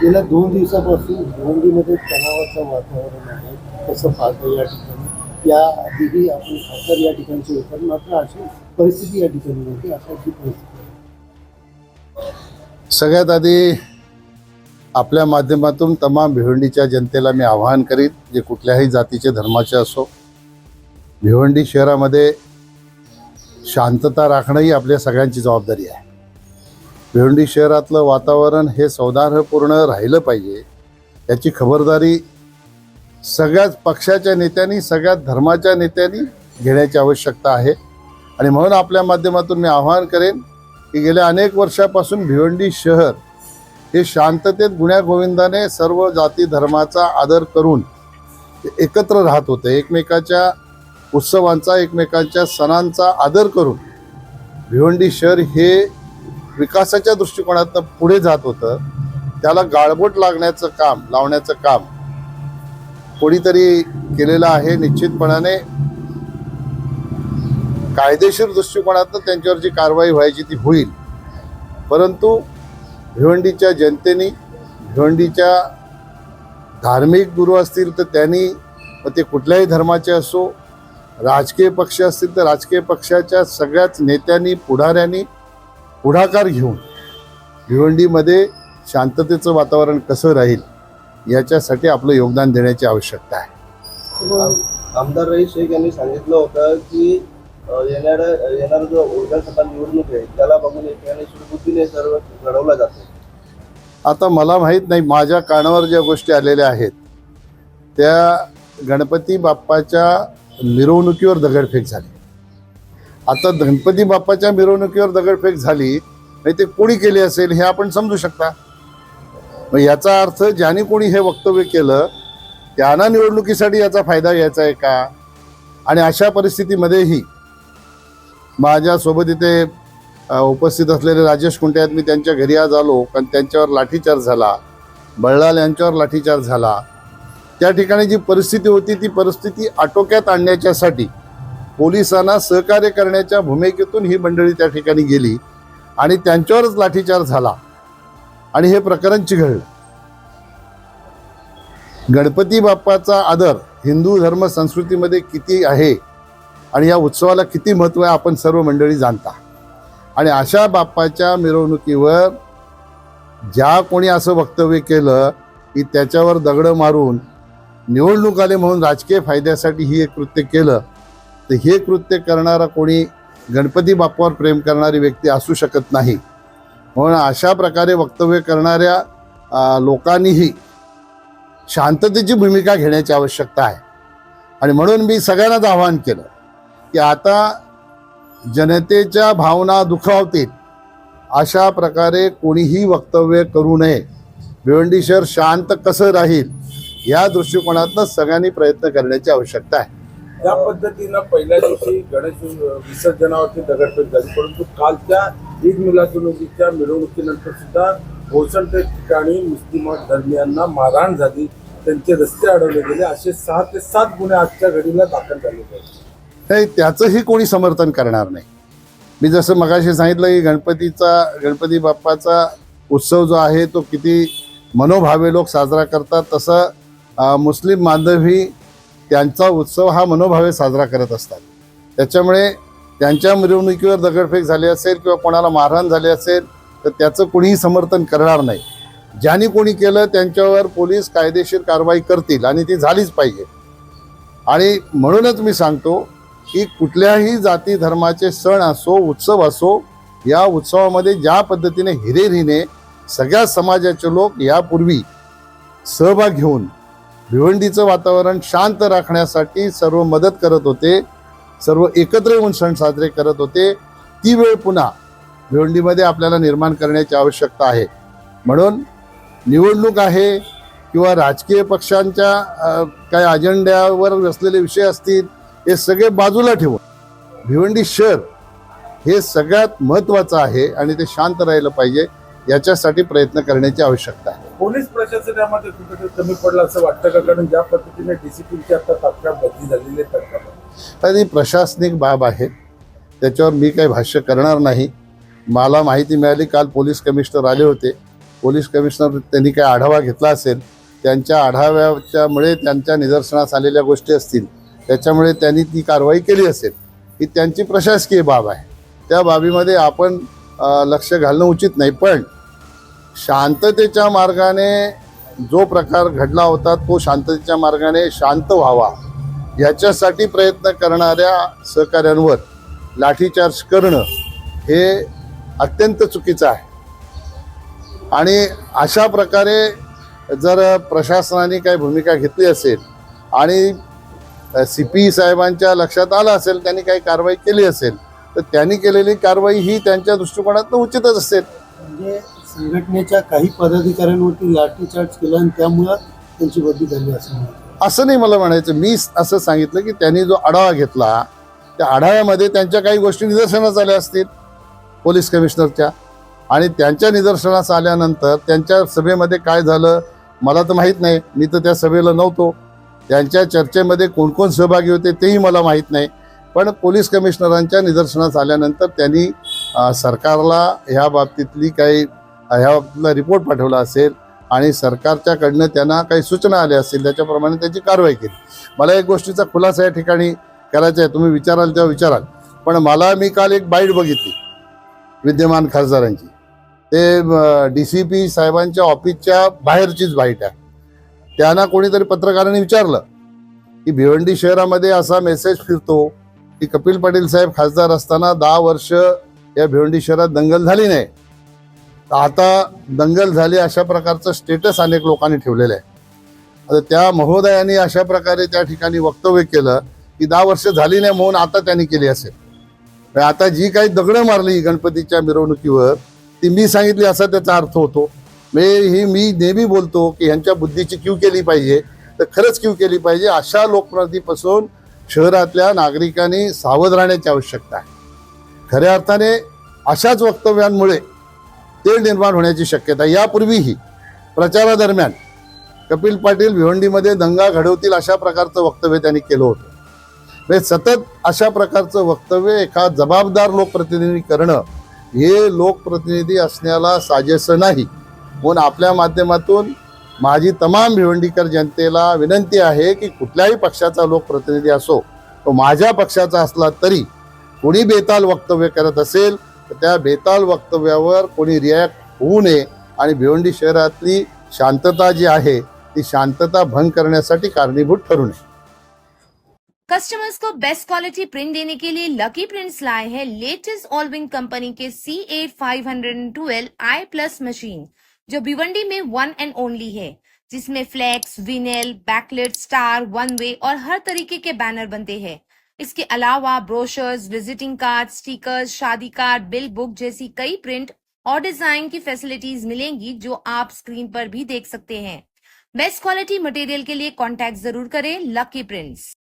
गेल्या 2 दिवसापासून भिवंडीमध्ये तणावाचं वातावरण आहे. कसं पाहतो या ठिकाणी, या आधीही आपण खासदार या ठिकाणचे होते, मात्र अशी परिस्थिती या ठिकाणी होती. अशाची परिस्थिती आहे. सगळ्यात आधी आपल्या माध्यमातून तमाम भिवंडीच्या जनतेला मी आवाहन करीन, जे कुठल्याही जातीचे धर्माचे असो, भिवंडी शहरामध्ये शांतता राखणं ही आपल्या सगळ्यांची जबाबदारी आहे. भिवंडी शहरातलं वातावरण हे सौहार्दपूर्ण राहिलं पाहिजे, याची खबरदारी सगळ्याच पक्षाच्या नेत्यांनी, सगळ्याच धर्माच्या नेत्यांनी घेण्याची आवश्यकता आहे. आणि म्हणून आपल्या माध्यमातून मी आवाहन करेन की गेल्या अनेक वर्षापासून भिवंडी शहर हे शांततेत गुण्यागोविंदाने सर्व जाती धर्माचा आदर करून एकत्र राहत होते. एकमेकाच्या उत्सवांचा, एकमेकांच्या सणांचा आदर करून भिवंडी शहर हे विकासाच्या दृष्टिकोनातून पुढे जात होतं. त्याला गाळबोट लावण्याचं काम कोणीतरी केलेलं आहे. निश्चितपणाने कायदेशीर दृष्टिकोनातून त्यांच्यावर जी कारवाई व्हायची ती होईल, परंतु भिवंडीच्या जनतेने, भिवंडीच्या धार्मिक गुरु असतील तर त्यांनी, व ते कुठल्याही धर्माचे असो, राजकीय पक्ष असतील तर राजकीय पक्षाच्या सगळ्याच नेत्यांनी, पुढाऱ्यांनी पुढाकार घेऊन भिवंडीमध्ये शांततेचं वातावरण कसं राहील याच्यासाठी आपलं योगदान देण्याची आवश्यकता आहे. आमदार रईस शेख यांनी सांगितलं होतं की येणारा जो विधानसभा निवडणूक आहे त्याला बघून सुडबुद्धीने सर्व घडवला जातो. आता मला माहीत नाही, माझ्या कानावर ज्या गोष्टी आलेल्या आहेत त्या गणपती बाप्पाच्या मिरवणुकीवर दगडफेक झाली. आता गणपती बाप्पाच्या मिरवणुकीवर दगडफेक झाली नाही ते कोणी केली असेल हे आपण समजू शकता. मग याचा अर्थ ज्याने कोणी हे वक्तव्य केलं त्यांना निवडणुकीसाठी याचा फायदा घ्यायचा आहे का? आणि अशा परिस्थितीमध्येही माझ्यासोबत इथे उपस्थित असलेले राजेश कुंटे आहेत. मी त्यांच्या घरी आज आलो कारण त्यांच्यावर लाठीचार्ज झाला, बळलाल यांच्यावर लाठीचार्ज झाला. त्या ठिकाणी जी परिस्थिती होती ती परिस्थिती आटोक्यात आणण्याच्यासाठी पोलिसांना सहकार्य करण्याच्या भूमिकेतून ही मंडळी त्या ठिकाणी गेली आणि त्यांच्यावरच लाठीचार्ज झाला आणि हे प्रकरण चिघळलं. गणपती बाप्पाचा आदर हिंदू धर्म संस्कृतीमध्ये किती आहे आणि या उत्सवाला किती महत्त्व आहे आपण सर्व मंडळी जाणता. आणि अशा बाप्पाच्या मिरवणुकीवर ज्या कोणी असं वक्तव्य केलं की त्याच्यावर दगड मारून निवडणूक आले म्हणून राजकीय फायद्यासाठी ही एक कृत्य केलं, तर हे कृत्य करणारा कोणी गणपती बाप्पावर प्रेम करणारी व्यक्ती असू शकत नाही. म्हणून अशा प्रकारे वक्तव्य करणाऱ्या लोकांनीही शांततेची भूमिका घेण्याची आवश्यकता आहे. आणि म्हणून मी सगळ्यांनाच आवाहन केलं की आता जनतेच्या भावना दुखावतील अशा प्रकारे कोणीही वक्तव्य करू नये. भिवंडी शहर शांत कसं राहील या दृष्टिकोनातून सगळ्यांनी प्रयत्न करण्याची आवश्यकता आहे. त्या पद्धतीनं पहिल्या दिवशी गणेश विसर्जनावरती दगडफेक झाली, परंतु कालच्या ईद मिलादुन्नबीच्या मिरवणुकीनंतर सुद्धा भोसरच्या ठिकाणी मुस्लिम धर्मियांना मारहाण झाली, त्यांचे रस्ते अडवले गेले. असे 6 ते 7 गुन्हे आजच्या घडीला दाखल झालेले आहेत. नाही, त्याचंही कोणी समर्थन करणार नाही. मी जसं मगाशी सांगितलं की गणपती बाप्पाचा उत्सव जो आहे तो किती मनोभावे लोक साजरा करतात, तसं मुस्लिम बांधवही त्यांचा उत्सव हा मनोभावे साजरा करत असतात. त्याच्यामुळे त्यांच्या मिरवणुकीवर दगडफेक झाली असेल किंवा कोणाला मारहाण झाली असेल तर त्याचं कोणीही समर्थन करणार नाही. ज्यांनी कोणी केलं त्यांच्यावर पोलीस कायदेशीर कारवाई करतील आणि ती झालीच पाहिजे. आणि म्हणूनच मी सांगतो की कुठल्याही जाती धर्माचे सण असो, उत्सव असो, या उत्सवामध्ये ज्या पद्धतीने हिरेरीने सगळ्या समाजाचे लोक यापूर्वी सहभाग घेऊन भिवंडीचं वातावरण शांत राखण्यासाठी सर्व मदत करत होते, सर्व एकत्र येऊन सण साजरे करत होते, ती वेळ पुन्हा भिवंडीमध्ये आपल्याला निर्माण करण्याची आवश्यकता आहे. म्हणून निवडणूक आहे किंवा राजकीय पक्षांच्या काही अजेंड्यावर असलेले विषय असतील हे सगळे बाजूला ठेवून भिवंडी शहर हे सगळ्यात महत्त्वाचं आहे आणि ते शांत राहिलं पाहिजे, याच्यासाठी प्रयत्न करण्याची आवश्यकता आहे. पोलीस प्रशासन यामध्ये कुठेतरी कमी पडलं असं वाटतं का? कारण ज्या पद्धतीने डीसीपीची आता तात्काळ बदली झालेली आहे, ती प्रशासनिक बाब आहे, त्याच्यावर मी काही भाष्य करणार नाही. मला माहिती मिळाली, काल पोलीस कमिशनर आले होते, पोलीस कमिशनर त्यांनी काय आढावा घेतला असेल, त्यांच्या आढाव्याच्यामुळे त्यांच्या निदर्शनास आलेल्या गोष्टी असतील, त्याच्यामुळे त्यांनी ती कारवाई केली असेल. ही त्यांची प्रशासकीय बाब आहे. त्या बाबीमध्ये आपण लक्ष घालणं उचित नाही. पण शांततेच्या मार्गाने जो प्रकार घडला होता तो शांततेच्या मार्गाने शांत व्हावा याच्यासाठी प्रयत्न करणाऱ्या सहकाऱ्यांवर लाठीचार्ज करणं हे अत्यंत चुकीचं आहे. आणि अशा प्रकारे जर प्रशासनाने काही भूमिका घेतली असेल आणि CP साहेबांच्या लक्षात आलं असेल, त्यांनी काही कारवाई केली असेल, तर त्यांनी केलेली कारवाई ही त्यांच्या दृष्टिकोनातून उचितच असेल. म्हणजे संघटनेच्या काही पदाधिकाऱ्यांवरती लाठीचार्ज केला आणि त्यामुळं त्यांची बदली झाली असं म्हणतात. असं नाही मला म्हणायचं. मी असं सांगितलं की त्यांनी जो आढावा घेतला त्या आढाव्यामध्ये त्यांच्या काही गोष्टी निदर्शनास आल्या असतील पोलीस कमिशनरच्या, आणि त्यांच्या निदर्शनास आल्यानंतर त्यांच्या सभेमध्ये काय झालं मला तर माहीत नाही. मी तर त्या सभेला नव्हतो. त्यांच्या चर्चेमध्ये कोण कोण सहभागी होते तेही मला माहीत नाही. पण पोलीस कमिशनरांच्या निदर्शनास आल्यानंतर त्यांनी सरकारला ह्या बाबतीतली ह्या बाबतीतला रिपोर्ट पाठवला असेल आणि सरकारच्याकडनं त्यांना काही सूचना आल्या असतील, त्याच्याप्रमाणे त्याची कारवाई केली. मला एक गोष्टीचा खुलासा या ठिकाणी करायचा आहे. तुम्ही विचाराल तेव्हा विचाराल. पण मी काल एक बाईट बघितली विद्यमान खासदारांची. ते DCP साहेबांच्या ऑफिसच्या बाहेरचीच बाईट आहे. त्यांना कोणीतरी पत्रकारांनी विचारलं की भिवंडी शहरामध्ये असा मेसेज फिरतो की कपिल पाटील साहेब खासदार असताना 10 वर्ष या भिवंडी शहरात दंगल झाली नाही, आता दंगल झाली अशा प्रकारचं स्टेटस अनेक लोकांनी ठेवलेलं आहे. आता त्या महोदयांनी अशा प्रकारे त्या ठिकाणी वक्तव्य केलं की 10 वर्ष झाली नाही म्हणून आता त्यांनी केली असेल. आता जी काही दगडं मारली गणपतीच्या मिरवणुकीवर ती मी सांगितली असा त्याचा अर्थ होतो. मी नेहमी बोलतो की ह्यांच्या बुद्धीची क्यू केली पाहिजे, तर खरंच क्यू केली पाहिजे. अशा लोकप्रतिपासून शहरातल्या नागरिकांनी सावध राहण्याची आवश्यकता आहे. खऱ्या अर्थाने अशाच वक्तव्यांमुळे तेढ निर्माण होण्याची शक्यता. यापूर्वीही प्रचारादरम्यान कपिल पाटील भिवंडीमध्ये दंगा घडवतील अशा प्रकारचं वक्तव्य त्यांनी केलं होतं. म्हणजे सतत अशा प्रकारचं वक्तव्य एका जबाबदार लोकप्रतिनिधी करणं हे लोकप्रतिनिधी असण्याला साजेसं नाही. म्हणून आपल्या माध्यमातून माझी तमाम भिवंडीकर जनतेला विनंती आहे की कुठल्याही पक्षाचा लोकप्रतिनिधी असो, तो माझ्या पक्षाचा असला तरी कोणी बेताल वक्तव्य करत असेल तर त्या बेताल वक्तव्यावर कोणी रिॲक्ट होऊ नये आणि भिवंडी शहरातली शांतता जी आहे ती शांतता भंग करण्यासाठी कारणीभूत ठरू नये. कस्टमर्स को बेस्ट क्वालिटी प्रिंट देने के लिए लकी प्रिंट्स लाए हैं लेटेस्ट ऑलविंग कंपनी के C8512 i+ मशीन, जो भिवंडी में 1 and only है, जिसमें flex, vinyl, backlit, star, one way और हर तरीके के बैनर बनते हैं. इसके अलावा ब्रोशर्स, विजिटिंग कार्ड, स्टिकर्स, शादी कार्ड, बिल बुक जैसी कई प्रिंट और डिजाइन की फैसिलिटीज मिलेंगी जो आप स्क्रीन पर भी देख सकते हैं. बेस्ट क्वालिटी मटेरियल के लिए कॉन्टैक्ट जरूर करें लकी प्रिंट्स.